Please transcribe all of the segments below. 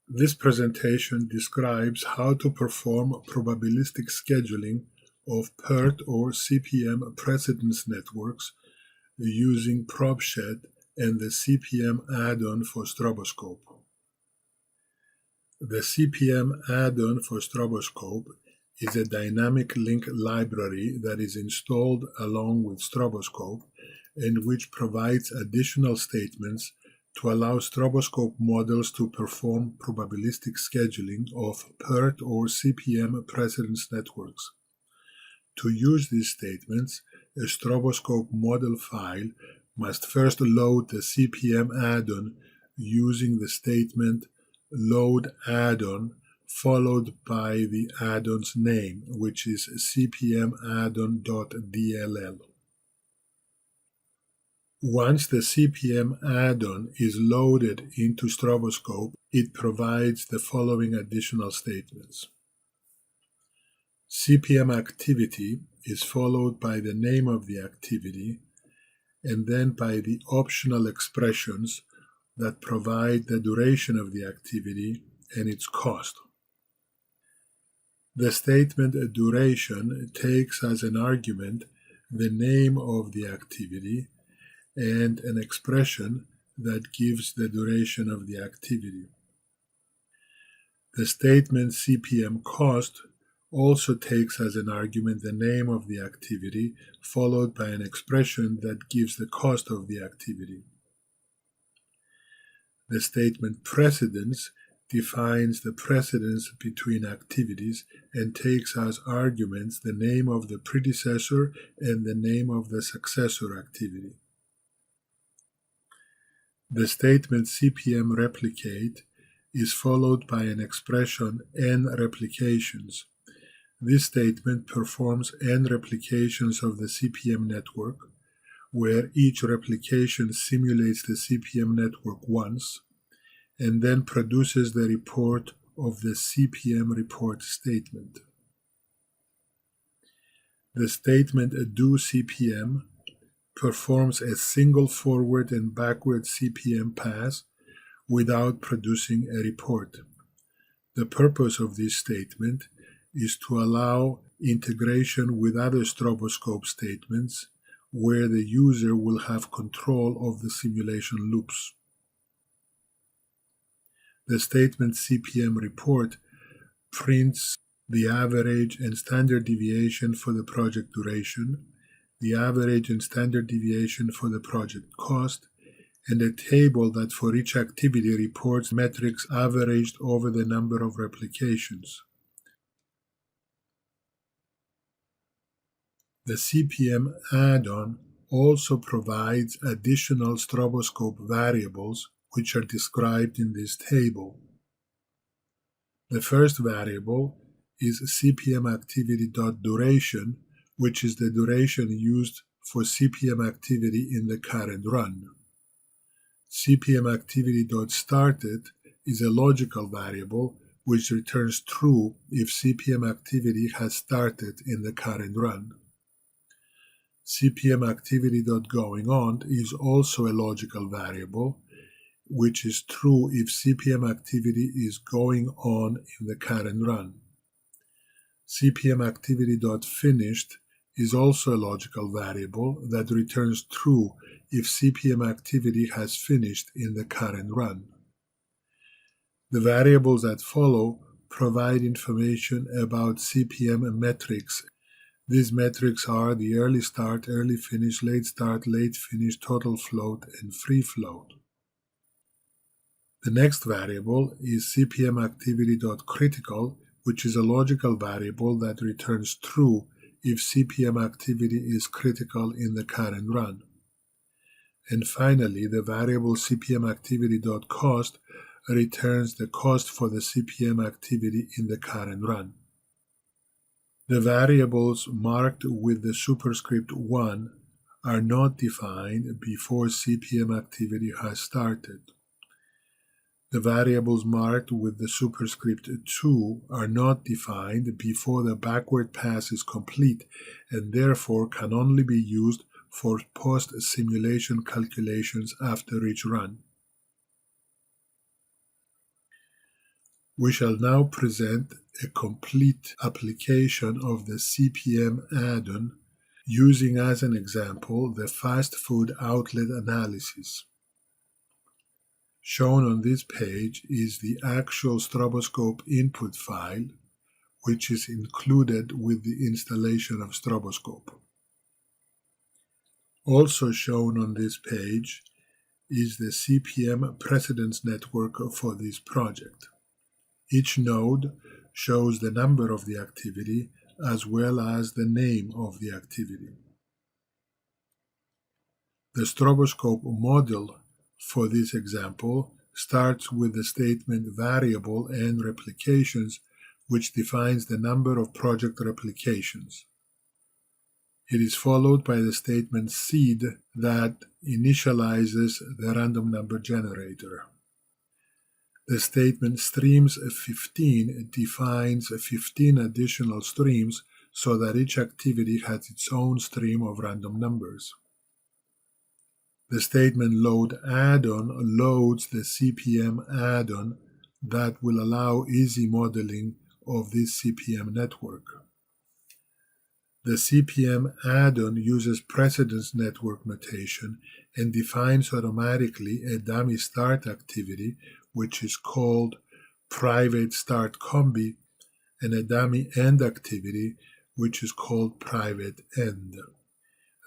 This presentation describes how to perform probabilistic scheduling of PERT or CPM precedence networks using ProbSched and the CPM add-on for Stroboscope. The CPM add-on for Stroboscope is a dynamic link library that is installed along with Stroboscope and which provides additional statements to allow Stroboscope models to perform probabilistic scheduling of PERT or CPM precedence networks. To use these statements, a Stroboscope model file must first load the CPM add-on using the statement load add-on followed by the add-on's name, which is cpmaddon.dll. Once the CPM add-on is loaded into Stroboscope, it provides the following additional statements. CPM activity is followed by the name of the activity and then by the optional expressions that provide the duration of the activity and its cost. The statement duration takes as an argument the name of the activity and an expression that gives the duration of the activity. The statement CPM cost also takes as an argument the name of the activity followed by an expression that gives the cost of the activity. The statement precedence defines the precedence between activities and takes as arguments the name of the predecessor and the name of the successor activity. The statement CPM replicate is followed by an expression n replications. This statement performs n replications of the CPM network, where each replication simulates the CPM network once, and then produces the report of the CPM report statement. The statement do CPM performs a single forward and backward CPM pass without producing a report. The purpose of this statement is to allow integration with other Stroboscope statements where the user will have control of the simulation loops. The statement CPM report prints the average and standard deviation for the project duration, the average and standard deviation for the project cost, and a table that for each activity reports metrics averaged over the number of replications. The CPM add-on also provides additional Stroboscope variables which are described in this table. The first variable is CPM activity.duration, which is the duration used for CPM activity in the current run. CPM activity.started is a logical variable which returns true if CPM activity has started in the current run. CPM activity.goingOn is also a logical variable which is true if CPM activity is going on in the current run. CPM activity.finished is also a logical variable that returns true if CPM activity has finished in the current run. The variables that follow provide information about CPM metrics. These metrics are the early start, early finish, late start, late finish, total float, and free float. The next variable is CPM activity.critical, which is a logical variable that returns true if CPM activity is critical in the current run. And finally, the variable CPM activity.cost returns the cost for the CPM activity in the current run. The variables marked with the superscript 1 are not defined before CPM activity has started. The variables marked with the superscript 2 are not defined before the backward pass is complete and therefore can only be used for post-simulation calculations after each run. We shall now present a complete application of the CPM Addon using as an example the fast food outlet analysis. Shown on this page is the actual Stroboscope input file, which is included with the installation of Stroboscope. Also shown on this page is the CPM precedence network for this project. Each node shows the number of the activity as well as the name of the activity. The Stroboscope model for this example starts with the statement variable n replications, which defines the number of project replications. It is followed by the statement seed that initializes the random number generator. The statement streams 15 defines 15 additional streams so that each activity has its own stream of random numbers. The statement load add-on loads the CPM add-on that will allow easy modeling of this CPM network. The CPM add-on uses precedence network notation and defines automatically a dummy start activity, which is called private start combi, and a dummy end activity, which is called private end.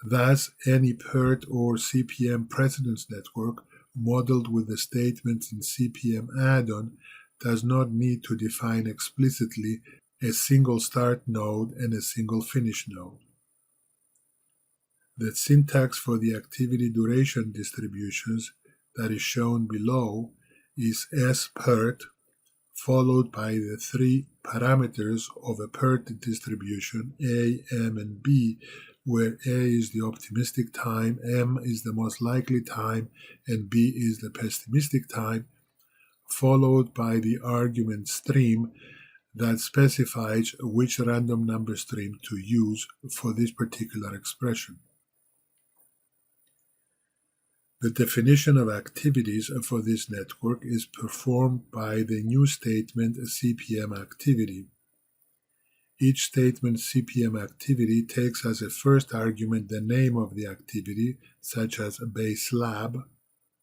Thus, any PERT or CPM precedence network modeled with the statements in CPM Addon does not need to define explicitly a single start node and a single finish node. The syntax for the activity duration distributions that is shown below is SPERT, followed by the three parameters of a PERT distribution, A, M, and B, where A is the optimistic time, M is the most likely time, and B is the pessimistic time, followed by the argument stream that specifies which random number stream to use for this particular expression. The definition of activities for this network is performed by the new statement CPM activity. Each statement CPM activity takes as a first argument the name of the activity, such as base lab,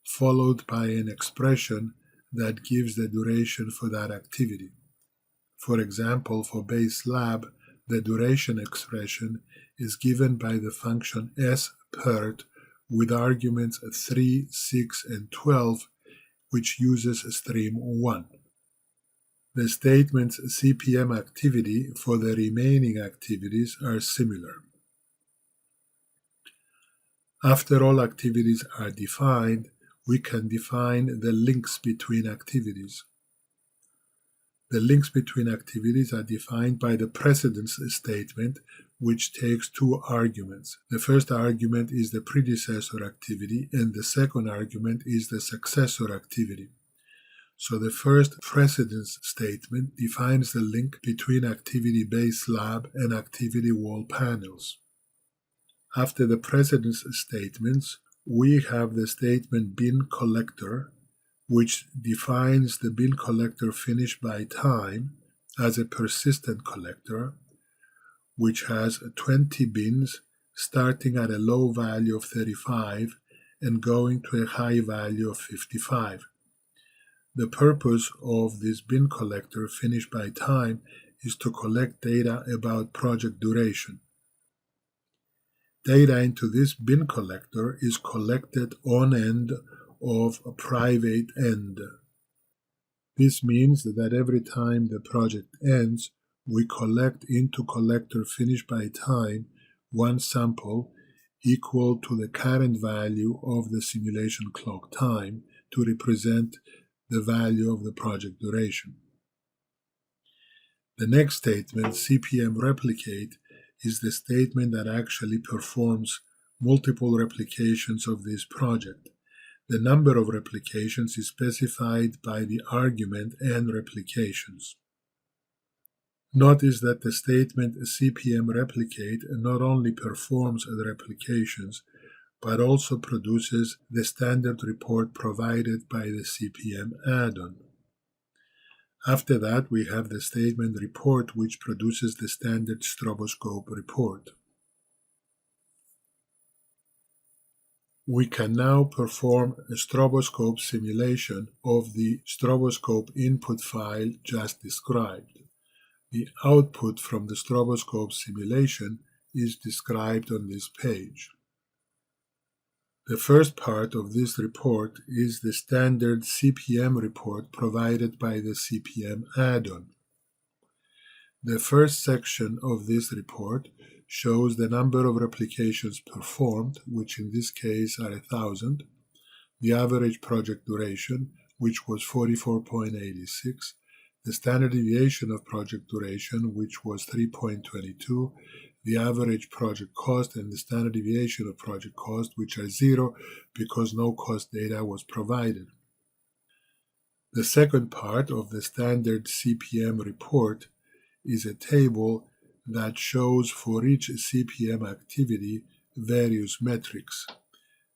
followed by an expression that gives the duration for that activity. For example, for base lab, the duration expression is given by the function SPERT with arguments 3, 6, and 12, which uses stream 1. The statements CPM activity for the remaining activities are similar. After all activities are defined, we can define the links between activities. The links between activities are defined by the precedence statement, which takes two arguments. The first argument is the predecessor activity, and the second argument is the successor activity. So the first precedence statement defines the link between activity base lab and activity wall panels. After the precedence statements, we have the statement BinCollector, which defines the bin collector finish by time as a persistent collector, which has 20 bins starting at a low value of 35 and going to a high value of 55. The purpose of this bin collector finish by time is to collect data about project duration. Data into this bin collector is collected on end of a private end. This means that every time the project ends, we collect into collector finish by time one sample equal to the current value of the simulation clock time to represent the value of the project duration. The next statement, CPM replicate, is the statement that actually performs multiple replications of this project. The number of replications is specified by the argument n replications. Notice that the statement CPM replicate not only performs the replications, but also produces the standard report provided by the CPM add-on. After that, we have the statement report, which produces the standard stroboscope report. We can now perform a stroboscope simulation of the stroboscope input file just described. The output from the stroboscope simulation is described on this page. The first part of this report is the standard CPM report provided by the CPM Addon. The first section of this report shows the number of replications performed, which in this case are 1,000, the average project duration, which was 44.86, the standard deviation of project duration, which was 3.22, the average project cost, and the standard deviation of project cost, which are 0 because no cost data was provided. The second part of the standard CPM report is a table that shows for each CPM activity various metrics.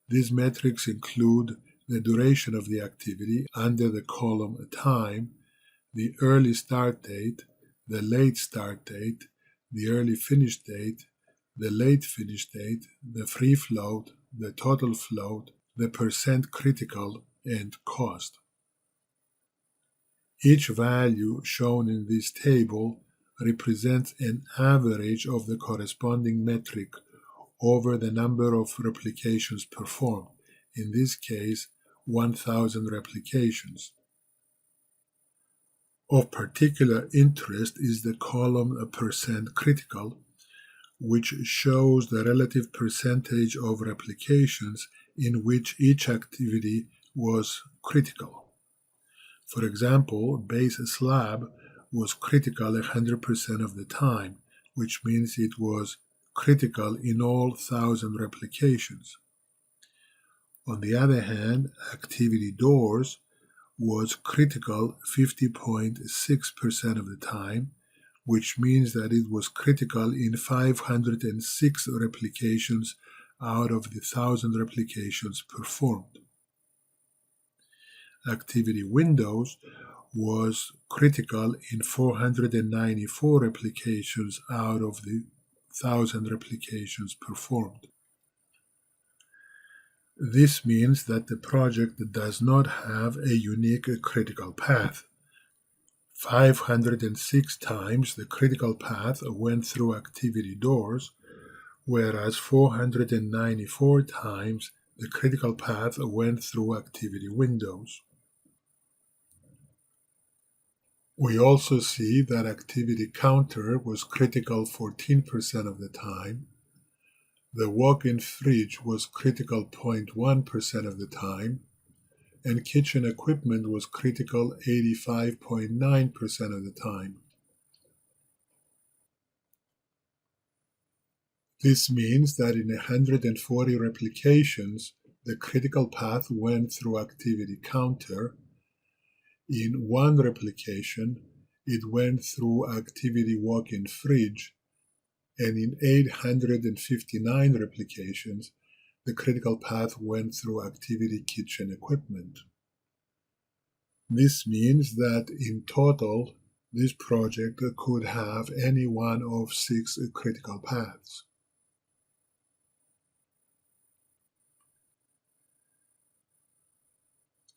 These metrics include the duration of the activity under the column time, the early start date, the late start date, the early finish date, the late finish date, the free float, the total float, the percent critical, and cost. Each value shown in this table represents an average of the corresponding metric over the number of replications performed, in this case 1,000 replications. Of particular interest is the column percent critical, which shows the relative percentage of replications in which each activity was critical. For example, base slab was critical 100% of the time, which means it was critical in all 1,000 replications. On the other hand, activity doors was critical 50.6% of the time, which means that it was critical in 506 replications out of the 1,000 replications performed. Activity windows was critical in 494 replications out of the 1,000 replications performed. This means that the project does not have a unique critical path. 506 times the critical path went through activity doors, whereas 494 times the critical path went through activity windows. We also see that activity counter was critical 14% of the time. The walk-in fridge was critical 0.1% of the time, and kitchen equipment was critical 85.9% of the time. This means that in 140 replications, the critical path went through activity counter. In one replication, it went through activity walk-in fridge, and in 859 replications, the critical path went through activity kitchen equipment. This means that in total, this project could have any one of 6 critical paths.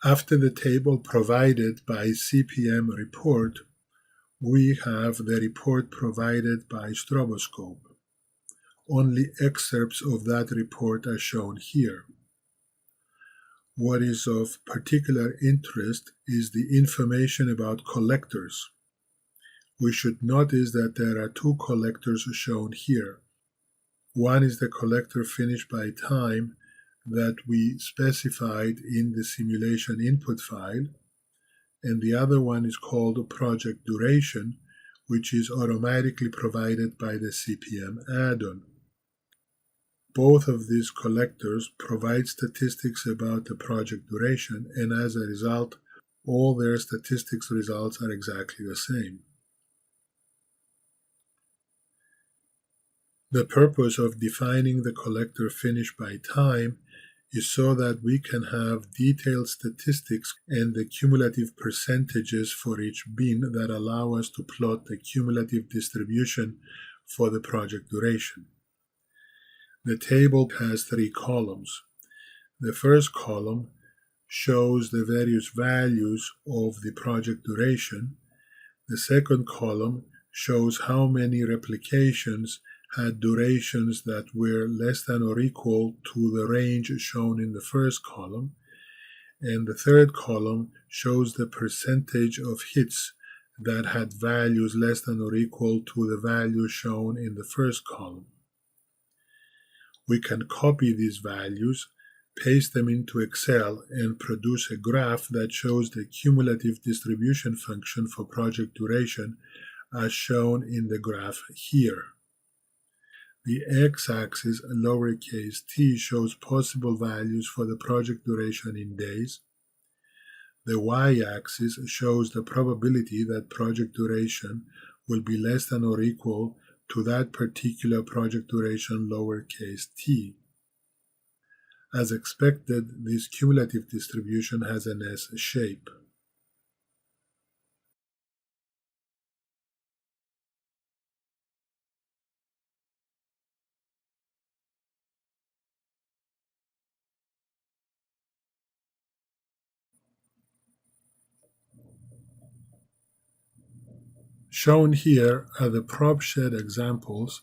After the table provided by CPM report, we have the report provided by Stroboscope. Only excerpts of that report are shown here. What is of particular interest is the information about collectors. We should notice that there are 2 collectors shown here. One is the collector finished by time that we specified in the simulation input file, and the other one is called project duration, which is automatically provided by the CPM Addon. Both of these collectors provide statistics about the project duration, and as a result, all their statistics results are exactly the same. The purpose of defining the collector finished by time you saw that we can have detailed statistics and the cumulative percentages for each bin that allow us to plot the cumulative distribution for the project duration. The table has 3 columns. The first column shows the various values of the project duration. The second column shows how many replications had durations that were less than or equal to the range shown in the first column. And the third column shows the percentage of hits that had values less than or equal to the value shown in the first column. We can copy these values, paste them into Excel, and produce a graph that shows the cumulative distribution function for project duration as shown in the graph here. The x-axis, lowercase t, shows possible values for the project duration in days. The y-axis shows the probability that project duration will be less than or equal to that particular project duration, lowercase t. As expected, this cumulative distribution has an S shape. Shown here are the ProbSched examples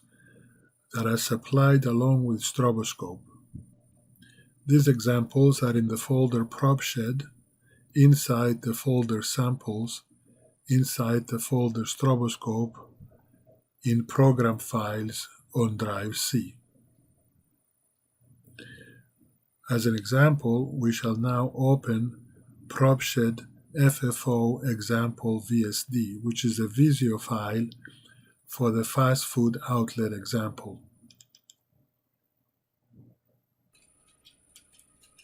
that are supplied along with Stroboscope. These examples are in the folder ProbSched, inside the folder Samples, inside the folder Stroboscope, in Program Files on Drive C. As an example, we shall now open ProbSched FFO example VSD, which is a Visio file for the fast food outlet example.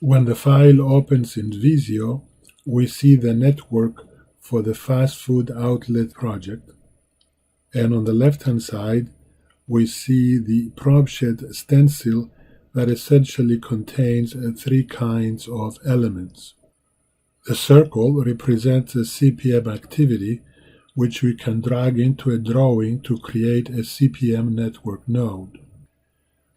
When the file opens in Visio, we see the network for the fast food outlet project, and on the left-hand side, we see the ProbSched stencil that essentially contains 3 kinds of elements. The circle represents a CPM activity, which we can drag into a drawing to create a CPM network node.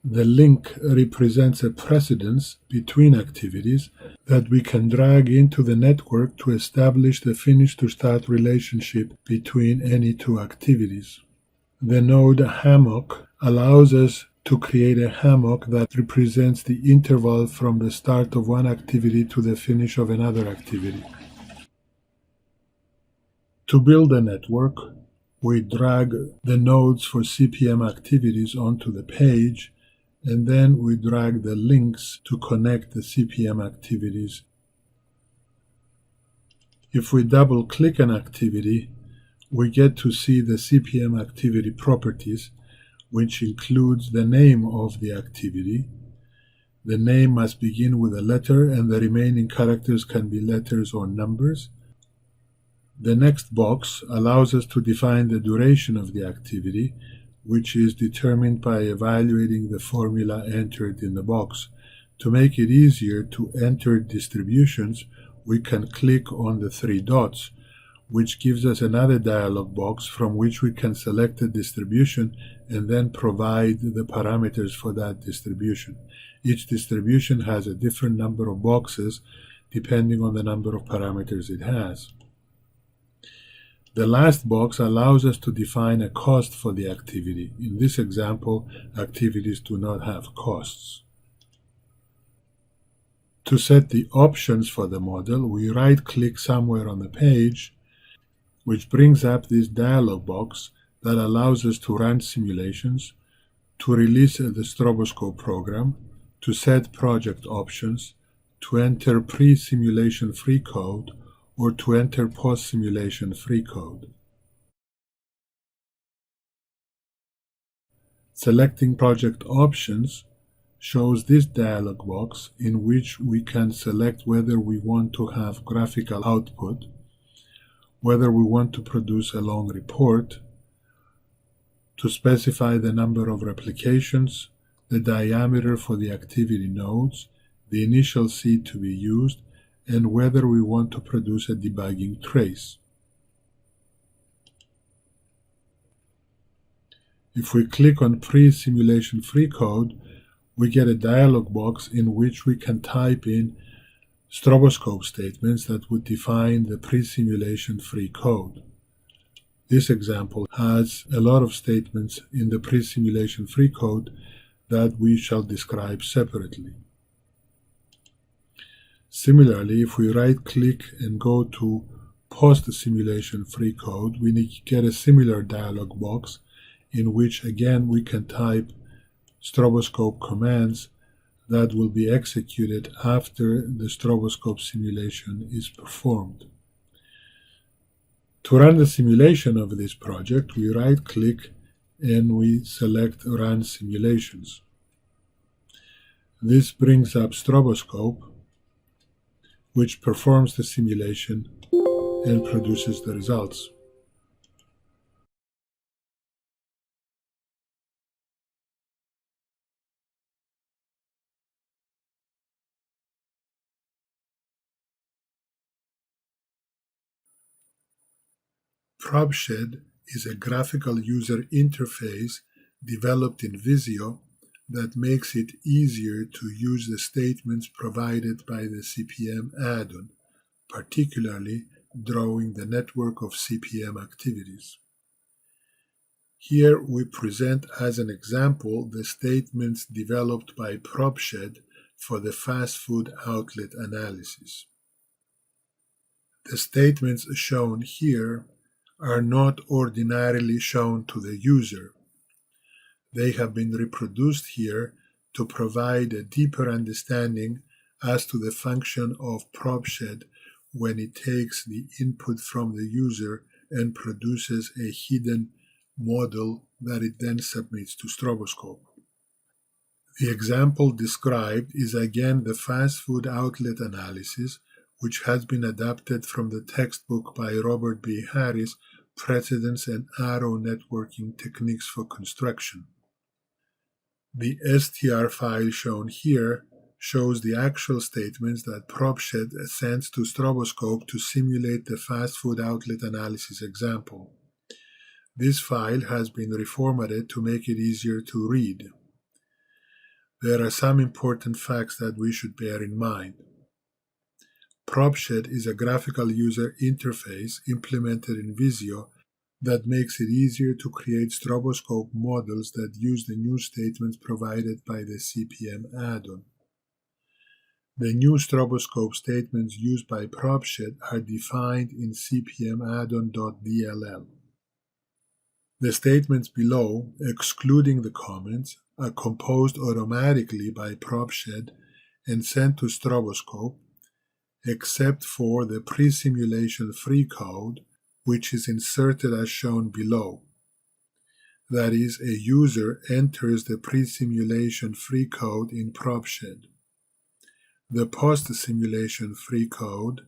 The link represents a precedence between activities that we can drag into the network to establish the finish-to-start relationship between any 2 activities. The node hammock allows us to create a hammock that represents the interval from the start of one activity to the finish of another activity. To build a network, we drag the nodes for CPM activities onto the page, and then we drag the links to connect the CPM activities. If we double-click an activity, we get to see the CPM activity properties, which includes the name of the activity. The name must begin with a letter, and the remaining characters can be letters or numbers. The next box allows us to define the duration of the activity, which is determined by evaluating the formula entered in the box. To make it easier to enter distributions, we can click on the 3 dots, which gives us another dialog box from which we can select a distribution and then provide the parameters for that distribution. Each distribution has a different number of boxes depending on the number of parameters it has. The last box allows us to define a cost for the activity. In this example, activities do not have costs. To set the options for the model, we right-click somewhere on the page, which brings up this dialog box that allows us to run simulations, to release the Stroboscope program, to set project options, to enter pre-simulation free code, or to enter post-simulation free code. Selecting project options shows this dialog box in which we can select whether we want to have graphical output, whether we want to produce a long report, to specify the number of replications, the diameter for the activity nodes, the initial seed to be used, and whether we want to produce a debugging trace. If we click on Pre-Simulation Free Code, we get a dialog box in which we can type in stroboscope statements that would define the pre-simulation free code. This example has a lot of statements in the pre-simulation free code that we shall describe separately. Similarly, if we right-click and go to Post-Simulation Free Code, we get a similar dialog box in which, again, we can type stroboscope commands that will be executed after the stroboscope simulation is performed. To run the simulation of this project, we right-click and we select Run Simulations. This brings up Stroboscope, which performs the simulation and produces the results. ProbSched is a graphical user interface developed in Visio that makes it easier to use the statements provided by the CPM add-on, particularly drawing the network of CPM activities. Here we present as an example the statements developed by ProbSched for the fast food outlet analysis. The statements shown here are not ordinarily shown to the user. They have been reproduced here to provide a deeper understanding as to the function of ProbSched when it takes the input from the user and produces a hidden model that it then submits to Stroboscope. The example described is again the fast food outlet analysis, which has been adapted from the textbook by Robert B. Harris, Precedence and Arrow Networking Techniques for Construction. The str file shown here shows the actual statements that ProbSched sends to Stroboscope to simulate the fast food outlet analysis example. This file has been reformatted to make it easier to read. There are some important facts that we should bear in mind. ProbSched is a graphical user interface implemented in Visio that makes it easier to create stroboscope models that use the new statements provided by the CPM add-on. The new stroboscope statements used by ProbSched are defined in cpmaddon.dll. The statements below, excluding the comments, are composed automatically by ProbSched and sent to Stroboscope, except for the pre-simulation free code, which is inserted as shown below. That is, a user enters the pre-simulation free code in ProbSched. The post-simulation free code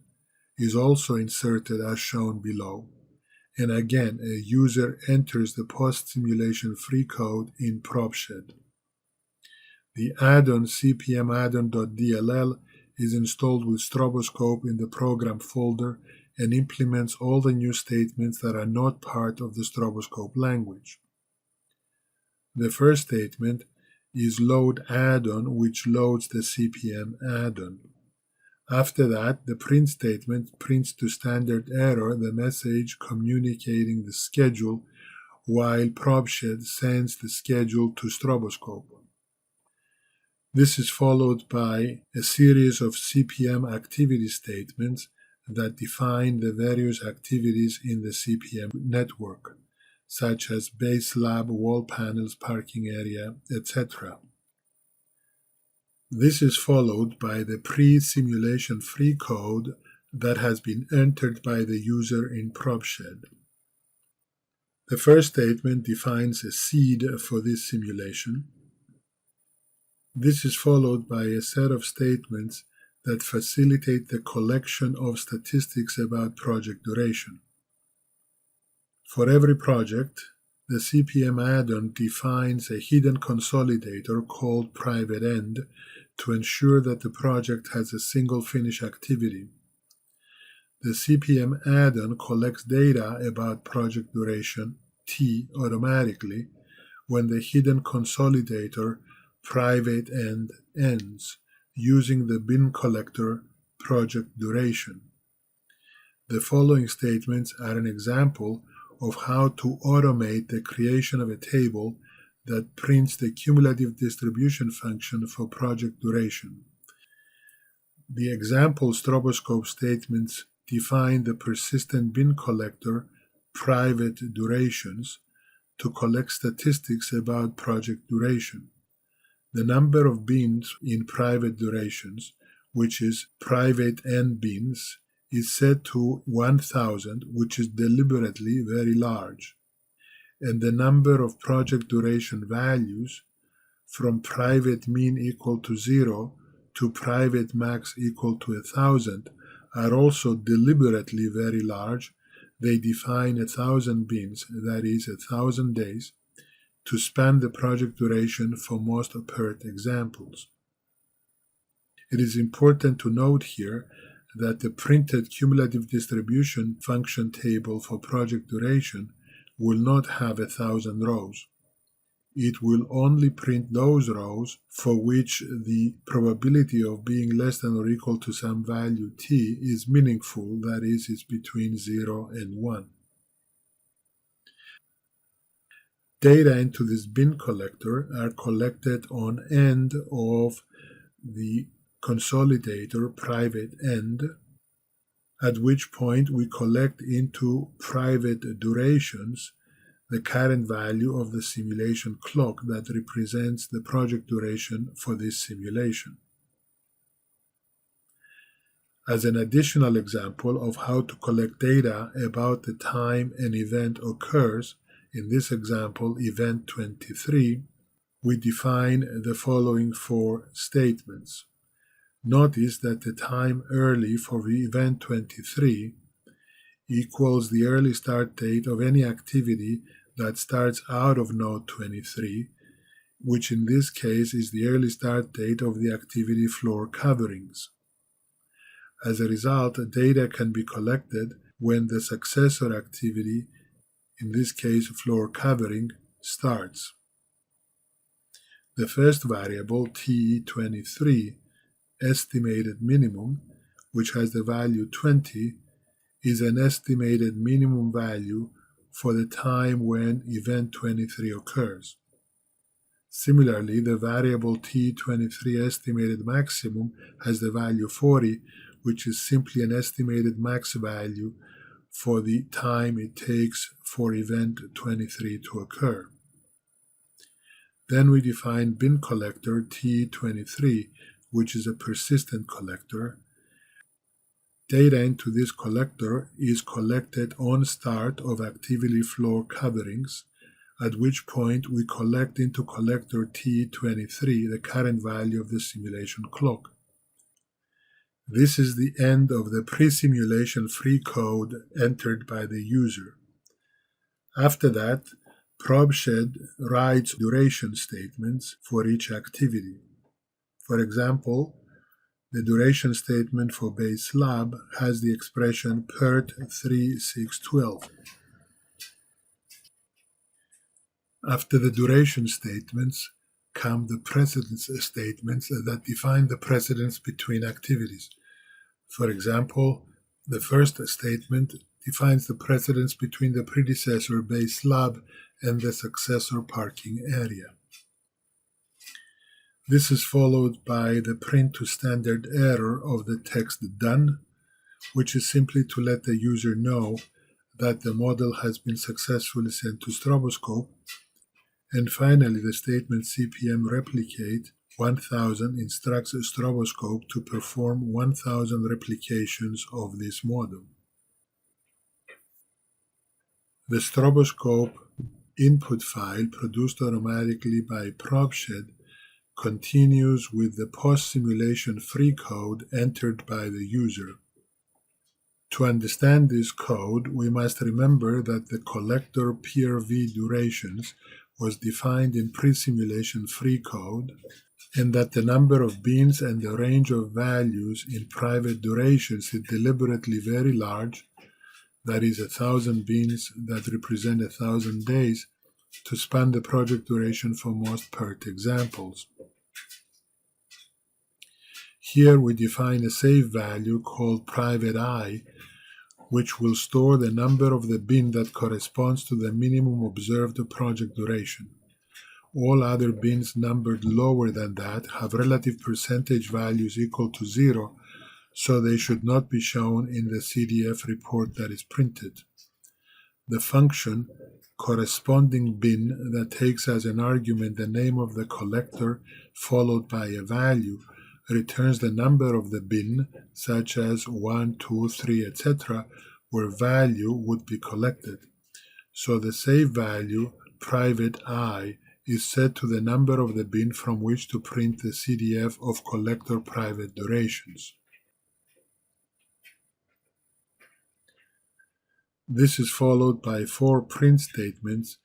is also inserted as shown below. And again, a user enters the post-simulation free code in ProbSched. The add-on cpmaddon.dll is installed with Stroboscope in the program folder and implements all the new statements that are not part of the Stroboscope language. The first statement is load add-on, which loads the CPM add-on. After that, the print statement prints to standard error the message communicating the schedule, while ProbSched sends the schedule to Stroboscope. This is followed by a series of CPM activity statements that define the various activities in the CPM network, such as base slab, wall panels, parking area, etc. This is followed by the pre-simulation free code that has been entered by the user in ProbSched. The first statement defines a seed for this simulation. This is followed by a set of statements that facilitate the collection of statistics about project duration. For every project, the CPM add-on defines a hidden consolidator called private end to ensure that the project has a single finish activity. The CPM Addon collects data about project duration T automatically when the hidden consolidator private end ends using the BinCollector project duration. The following statements are an example of how to automate the creation of a table that prints the cumulative distribution function for project duration. The example Stroboscope statements define the persistent BinCollector private durations to collect statistics about project duration. The number of bins in private durations, which is private n bins, is set to 1000, which is deliberately very large. And the number of project duration values from private mean equal to 0 to private max equal to 1000 are also deliberately very large. They define 1000 bins, that is 1000 days, to span the project duration for most PERT examples. It is important to note here that the printed cumulative distribution function table for project duration will not have 1000 rows. It will only print those rows for which the probability of being less than or equal to some value t is meaningful, that is, it's between 0 and 1. Data into this BinCollector are collected on end of the consolidator private end, at which point we collect into private durations the current value of the simulation clock that represents the project duration for this simulation. As an additional example of how to collect data about the time an event occurs, in this example, event 23, we define the following four statements. Notice that the time early for the event 23 equals the early start date of any activity that starts out of node 23, which in this case is the early start date of the activity floor coverings. As a result, data can be collected when the successor activity, in this case floor covering, starts. The first variable, TE23, estimated minimum, which has the value 20, is an estimated minimum value for the time when event 23 occurs. Similarly, the variable T23 estimated maximum has the value 40, which is simply an estimated max value for the time it takes for event 23 to occur. Then we define BinCollector T23, which is a persistent collector. Data into this collector is collected on start of activity floor coverings, at which point we collect into collector T23 the current value of the simulation clock. This is the end of the pre-simulation free code entered by the user. After that, ProbSched writes duration statements for each activity. For example, the duration statement for base lab has the expression PERT 3612. After the duration statements come the precedence statements that define the precedence between activities. For example, the first statement defines the precedence between the predecessor base lab and the successor parking area. This is followed by the print to standard error of the text done, which is simply to let the user know that the model has been successfully sent to Stroboscope. And finally, the statement CPM replicate 1000 instructs Stroboscope to perform 1000 replications of this model. The Stroboscope input file produced automatically by ProbSched continues with the post-simulation free code entered by the user. To understand this code, we must remember that the collector PRV durations was defined in pre-simulation free code, and that the number of bins and the range of values in private durations is deliberately very large, that is 1,000 bins that represent 1,000 days, to span the project duration for most PERT examples. Here we define a safe value called private I, which will store the number of the bin that corresponds to the minimum observed project duration. All other bins numbered lower than that have relative percentage values equal to 0, so they should not be shown in the CDF report that is printed. The function corresponding bin that takes as an argument the name of the collector followed by a value returns the number of the bin, such as 1, 2, 3, etc., where value would be collected. So the safe value, private I, is set to the number of the bin from which to print the CDF of collector private durations. This is followed by 4 print statements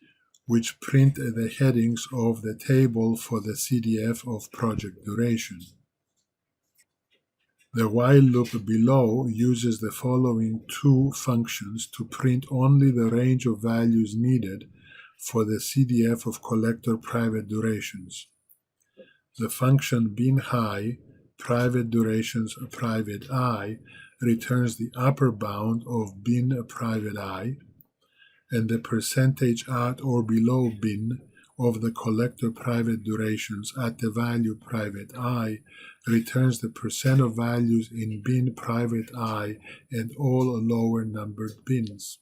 which print the headings of the table for the CDF of project duration. The while loop below uses the following 2 functions to print only the range of values needed for the CDF of collector private durations. The function bin_high, private durations private I, returns the upper bound of bin private I, and the percentage at or below bin of the collector private durations at the value private I returns the percent of values in bin private I and all lower numbered bins.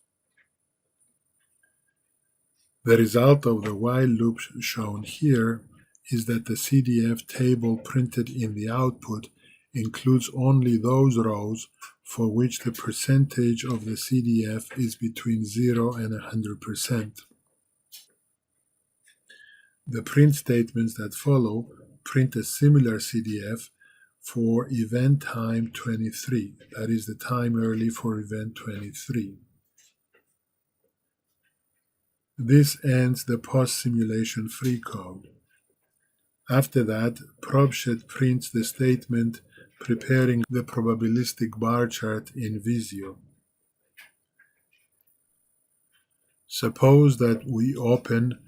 The result of the while loop shown here is that the CDF table printed in the output includes only those rows for which the percentage of the CDF is between 0 and 100%. The print statements that follow print a similar CDF for event time 23, that is the time early for event 23. This ends the post-simulation free code. After that, ProbSched prints the statement preparing the probabilistic bar chart in Visio. Suppose that we open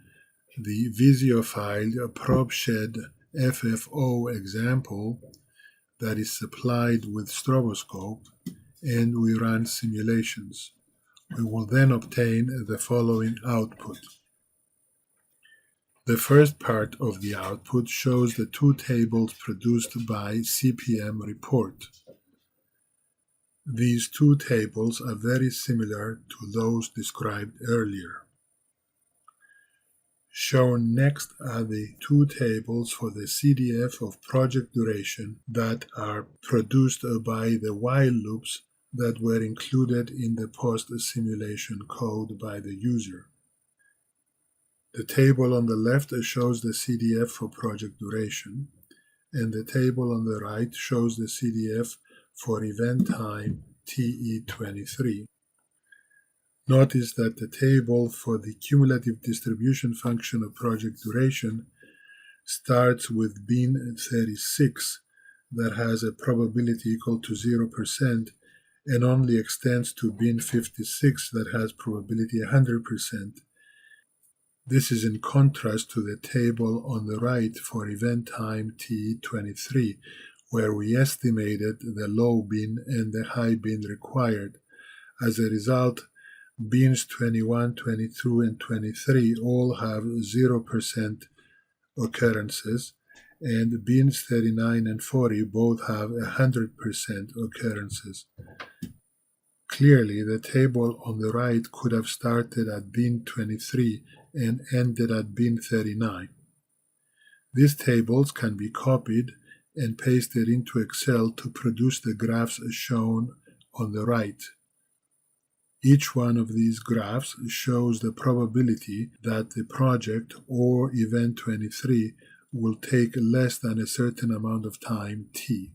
the Visio file ProbSched FFO example that is supplied with Stroboscope, and we run simulations. We will then obtain the following output. The first part of the output shows the 2 tables produced by CPM report. These 2 tables are very similar to those described earlier. Shown next are the 2 tables for the CDF of project duration that are produced by the while loops that were included in the post-simulation code by the user. The table on the left shows the CDF for project duration, and the table on the right shows the CDF for event time TE23. Notice that the table for the cumulative distribution function of project duration starts with bin 36 that has a probability equal to 0% and only extends to bin 56 that has probability 100%. This is in contrast to the table on the right for event time T23, where we estimated the low bin and the high bin required. As a result, bins 21, 22, and 23 all have 0% occurrences, and bins 39 and 40 both have 100% occurrences. Clearly, the table on the right could have started at bin 23 and ended at bin 39. These tables can be copied and pasted into Excel to produce the graphs shown on the right. Each one of these graphs shows the probability that the project or event 23 will take less than a certain amount of time t.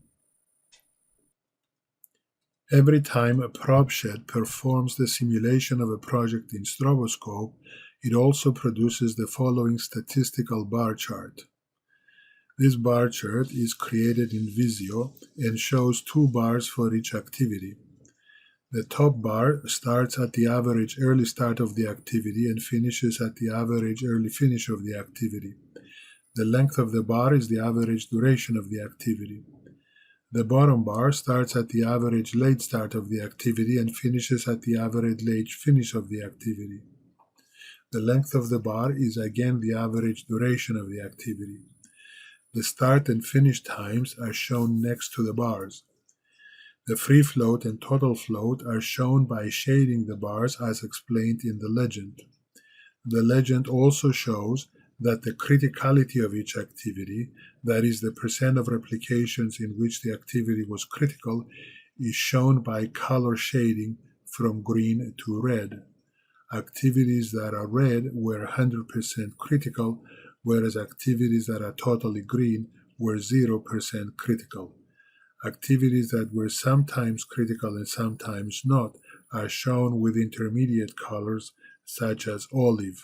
Every time a ProbSched performs the simulation of a project in Stroboscope, it also produces the following statistical bar chart. This bar chart is created in Visio and shows two bars for each activity. The top bar starts at the average early start of the activity and finishes at the average early finish of the activity. The length of the bar is the average duration of the activity. The bottom bar starts at the average late start of the activity and finishes at the average late finish of the activity. The length of the bar is again the average duration of the activity. The start and finish times are shown next to the bars. The free float and total float are shown by shading the bars as explained in the legend. The legend also shows that the criticality of each activity, that is the percent of replications in which the activity was critical, is shown by color shading from green to red. Activities that are red were 100% critical, whereas activities that are totally green were 0% critical. Activities that were sometimes critical and sometimes not are shown with intermediate colors such as olive.